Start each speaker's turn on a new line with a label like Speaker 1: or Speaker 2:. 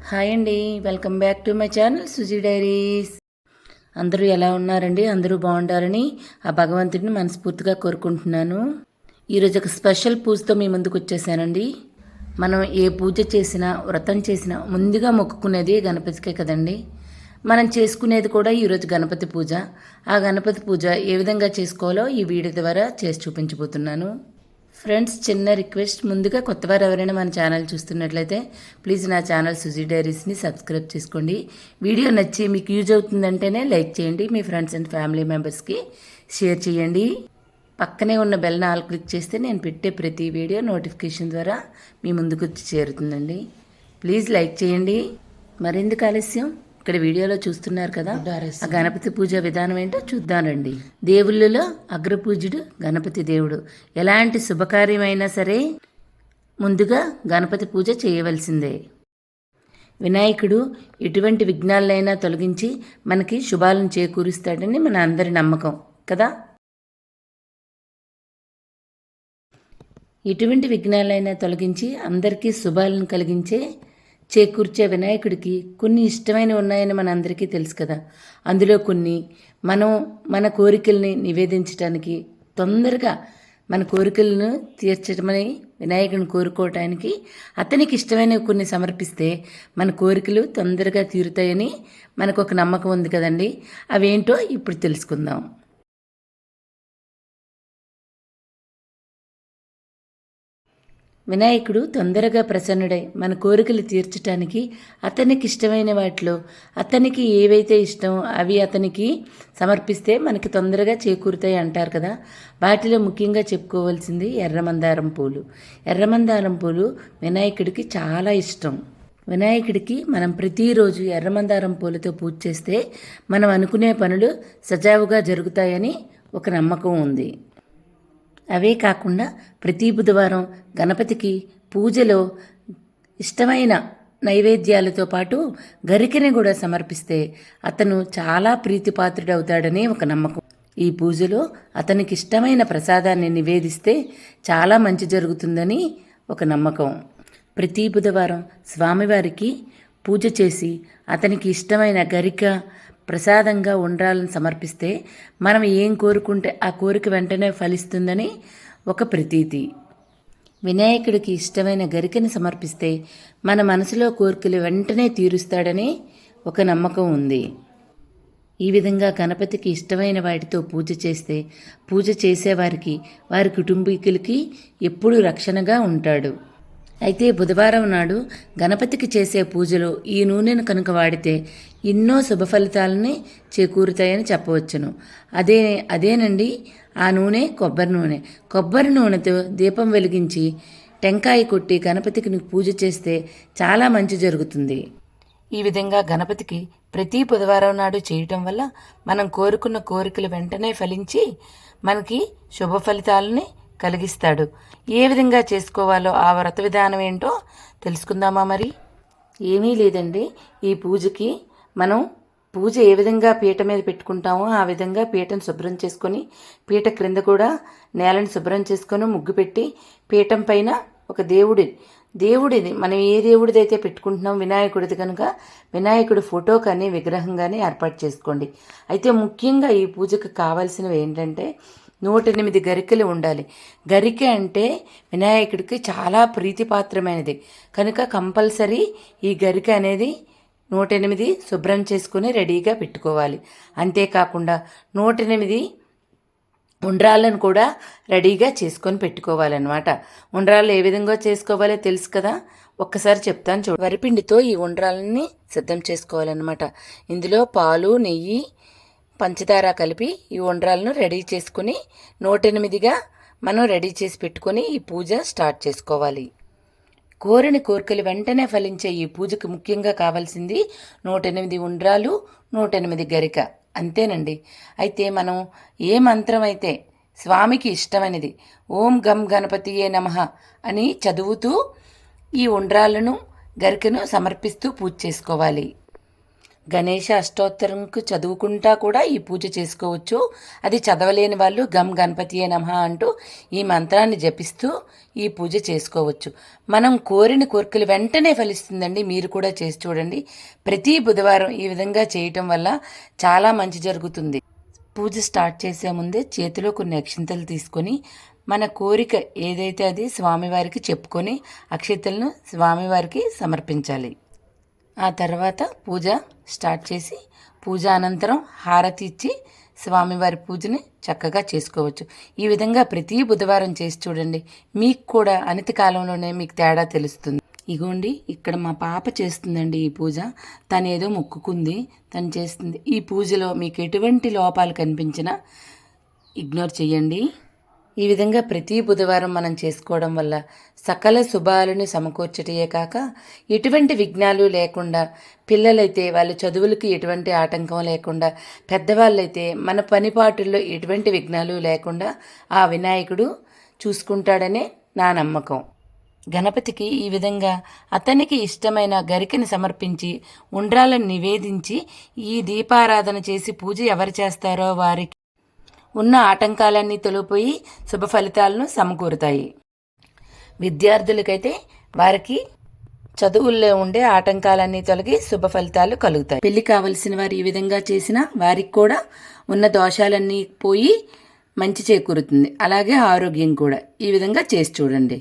Speaker 1: Hi అండి, welcome back to my channel Suji diaries. అందరూ ఎలా ఉన్నారండి? అందరూ బాగుండాలని ఆ భగవంతుడిని మనస్ఫూర్తిగా కోరుకుంటున్నాను. ఈరోజు ఒక స్పెషల్ పూజతో మీ ముందుకు వచ్చేసానండి. మనం ఏ పూజ చేసినా, వ్రతం చేసినా ముందుగా మొక్కుకునేది గణపతికే కదండి. మనం చేసుకునేది కూడా ఈరోజు గణపతి పూజ. ఆ గణపతి పూజ ఏ విధంగా చేసుకోవాలో ఈ వీడియో ద్వారా చేసి చూపించబోతున్నాను. ఫ్రెండ్స్, చిన్న రిక్వెస్ట్, ముందుగా కొత్తవారు ఎవరైనా మన ఛానల్ చూస్తున్నట్లయితే ప్లీజ్ నా ఛానల్ సుజీ డైరీస్ని సబ్స్క్రైబ్ చేసుకోండి. వీడియో నచ్చి మీకు యూజ్ అవుతుందంటేనే లైక్ చేయండి, మీ ఫ్రెండ్స్ అండ్ ఫ్యామిలీ మెంబర్స్కి షేర్ చేయండి. పక్కనే ఉన్న బెల్ని ఆల్ క్లిక్ చేస్తే నేను పెట్టే ప్రతి వీడియో నోటిఫికేషన్ ద్వారా మీ ముందుకు వచ్చి చేరుతుందండి. ప్లీజ్ లైక్ చేయండి. మరెందుకు ఆలస్యం, ఇక్కడ వీడియోలో చూస్తున్నారు కదా, ఆ గణపతి పూజ విధానం ఏంటో చూద్దానండి. దేవుళ్ళలో అగ్రపూజ్యుడు గణపతి దేవుడు. ఎలాంటి శుభకార్యమైనా సరే ముందుగా గణపతి పూజ చేయవలసిందే. వినాయకుడు ఎటువంటి విఘ్నాలైనా తొలగించి మనకి శుభాలను చేకూరుస్తాడని మన అందరి నమ్మకం కదా. ఎటువంటి విఘ్నాలైనా తొలగించి అందరికీ శుభాలను కలిగించే చేకూర్చే వినాయకుడికి కొన్ని ఇష్టమైనవి ఉన్నాయని మనందరికీ తెలుసు కదా. అందులో కొన్ని మన కోరికల్ని నివేదించడానికి, తొందరగా మన కోరికలను తీర్చడమని వినాయకుడిని కోరుకోవటానికి అతనికి ఇష్టమైనవి కొన్ని సమర్పిస్తే మన కోరికలు తొందరగా తీరుతాయని మనకు ఒక నమ్మకం ఉంది కదండి. అవేంటో ఇప్పుడు తెలుసుకుందాం. వినాయకుడు తొందరగా ప్రసన్నుడై మన కోరికలు తీర్చడానికి అతనికి ఇష్టమైన వాటిలో అతనికి ఏవైతే ఇష్టం అవి అతనికి సమర్పిస్తే మనకి తొందరగా చేకూరుతాయి అంటారు కదా. వాటిలో ముఖ్యంగా చెప్పుకోవాల్సింది ఎర్రమందారం పూలు. ఎర్రమందారం పూలు వినాయకుడికి చాలా ఇష్టం. వినాయకుడికి మనం ప్రతిరోజు ఎర్రమందారం పూలతో పూజ చేస్తే మనం అనుకునే పనులు సజావుగా జరుగుతాయని ఒక నమ్మకం ఉంది. అవే కాకుండా ప్రతి బుధవారం గణపతికి పూజలో ఇష్టమైన నైవేద్యాలతో పాటు గరికెని కూడా సమర్పిస్తే అతను చాలా ప్రీతిపాత్రుడవుతాడని ఒక నమ్మకం. ఈ పూజలో అతనికి ఇష్టమైన ప్రసాదాన్ని నివేదిస్తే చాలా మంచి జరుగుతుందని ఒక నమ్మకం. ప్రతి బుధవారం స్వామివారికి పూజ చేసి అతనికి ఇష్టమైన గరిక ప్రసాదంగా ఉండ్రాలను సమర్పిస్తే మనం ఏం కోరుకుంటే ఆ కోరిక వెంటనే ఫలిస్తుందని ఒక ప్రతీతి. వినాయకుడికి ఇష్టమైన గరికని సమర్పిస్తే మన మనసులో కోరికలు వెంటనే తీరుస్తాడని ఒక నమ్మకం ఉంది. ఈ విధంగా గణపతికి ఇష్టమైన వాటితో పూజ చేస్తే పూజ చేసేవారికి, వారి కుటుంబీకులకి ఎప్పుడూ రక్షణగా ఉంటాడు. అయితే బుధవారం నాడు గణపతికి చేసే పూజలో ఈ నూనెను కనుక వాడితే ఎన్నో శుభ ఫలితాలని చేకూరుతాయని చెప్పవచ్చును. అదేనండి ఆ నూనె కొబ్బరి నూనె. కొబ్బరి నూనెతో దీపం వెలిగించి టెంకాయ కొట్టి గణపతికి పూజ చేస్తే చాలా మంచి జరుగుతుంది. ఈ విధంగా గణపతికి ప్రతి బుధవారం నాడు చేయటం వల్ల మనం కోరుకున్న కోరికలు వెంటనే ఫలించి మనకి శుభ ఫలితాలని కలిగిస్తాడు. ఏ విధంగా చేసుకోవాలో ఆ వ్రత విధానం ఏంటో తెలుసుకుందామా మరి. ఏమీ లేదండి, ఈ పూజకి మనం పూజ ఏ విధంగా పీట మీద పెట్టుకుంటామో ఆ విధంగా పీటను శుభ్రం చేసుకొని, పీట క్రింద కూడా నేలను శుభ్రం చేసుకొని ముగ్గు పెట్టి, పీఠం పైన ఒక దేవుడిది మనం ఏ దేవుడిదైతే పెట్టుకుంటున్నాం వినాయకుడిది కనుక వినాయకుడి ఫోటో కానీ విగ్రహం కానీ ఏర్పాటు చేసుకోండి. అయితే ముఖ్యంగా ఈ పూజకు కావాల్సినవి ఏంటంటే 108 గరికలు ఉండాలి. గరిక అంటే వినాయకుడికి చాలా ప్రీతిపాత్రమైనది కనుక కంపల్సరీ ఈ గరిక అనేది 108 శుభ్రం చేసుకుని రెడీగా పెట్టుకోవాలి. అంతేకాకుండా 108 ఉండ్రాళ్ళను కూడా రెడీగా చేసుకొని పెట్టుకోవాలన్నమాట. ఉండ్రాళ్ళు ఏ విధంగా చేసుకోవాలో తెలుసు కదా, ఒక్కసారి చెప్తాను చూడు. వరిపిండితో ఈ ఉండ్రాళ్ళని సిద్ధం చేసుకోవాలన్నమాట. ఇందులో పాలు, నెయ్యి, పంచదార కలిపి ఈ ఉండ్రాలను రెడీ చేసుకుని 108గా మనం రెడీ చేసి పెట్టుకొని ఈ పూజ స్టార్ట్ చేసుకోవాలి. కోరిని కోరికలు వెంటనే ఫలించే ఈ పూజకు ముఖ్యంగా కావాల్సింది 108 ఉండ్రాలు, 108 గరిక, అంతేనండి. అయితే మనం ఏ మంత్రం అయితే స్వామికి ఇష్టమైనది ఓం గం గణపతియే నమః అని చదువుతూ ఈ ఉండ్రాలను గరికను సమర్పిస్తూ పూజ చేసుకోవాలి. గణేష అష్టోత్తరంకు చదువుకుంటా కూడా ఈ పూజ చేసుకోవచ్చు. అది చదవలేని వాళ్ళు గం గణపతియే నమః అంటూ ఈ మంత్రాన్ని జపిస్తూ ఈ పూజ చేసుకోవచ్చు. మనం కోరిన కోరికలు వెంటనే ఫలిస్తుందండి. మీరు కూడా చేసి చూడండి. ప్రతి బుధవారం ఈ విధంగా చేయటం వల్ల చాలా మంచి జరుగుతుంది. పూజ స్టార్ట్ చేసే ముందే చేతిలో కొన్ని అక్షింతలు తీసుకొని మన కోరిక ఏదైతే అది స్వామివారికి చెప్పుకొని అక్షింతలను స్వామివారికి సమర్పించాలి. ఆ తర్వాత పూజ స్టార్ట్ చేసి పూజ అనంతరం హారతి ఇచ్చి స్వామివారి పూజని చక్కగా చేసుకోవచ్చు. ఈ విధంగా ప్రతి బుధవారం చేసి చూడండి. మీకు కూడా అనతి కాలంలోనే మీకు తేడా తెలుస్తుంది. ఇగోండి, ఇక్కడ మా పాప చేస్తుందండి ఈ పూజ. తను ఏదో మొక్కుకుంది, తను చేస్తుంది. ఈ పూజలో మీకు ఎటువంటి లోపాలు కనిపించినా ఇగ్నోర్ చేయండి. ఈ విధంగా ప్రతి బుధవారం మనం చేసుకోవడం వల్ల సకల శుభాలను సమకూర్చటయే కాక ఎటువంటి విఘ్నాలు లేకుండా, పిల్లలైతే వాళ్ళ చదువులకి ఎటువంటి ఆటంకం లేకుండా, పెద్దవాళ్ళైతే మన పనిపాటుల్లో ఎటువంటి విఘ్నాలు లేకుండా ఆ వినాయకుడు చూసుకుంటాడనే నా నమ్మకం. గణపతికి ఈ విధంగా అతనికి ఇష్టమైన గరికని సమర్పించి ఉండ్రాలను నివేదించి ఈ దీపారాధన చేసి పూజ ఎవరు చేస్తారో వారికి ఉన్న ఆటంకాలన్నీ తొలగిపోయి శుభ ఫలితాలను సమకూరుతాయి. విద్యార్థులకైతే వారికి చదువుల్లో ఉండే ఆటంకాలన్నీ తొలగి శుభ ఫలితాలు కలుగుతాయి. పెళ్లి కావలసిన వారు ఈ విధంగా చేసినా వారికి కూడా ఉన్న దోషాలన్నీ పోయి మంచి చేకూరుతుంది. అలాగే ఆరోగ్యం కూడా. ఈ విధంగా చేసి చూడండి.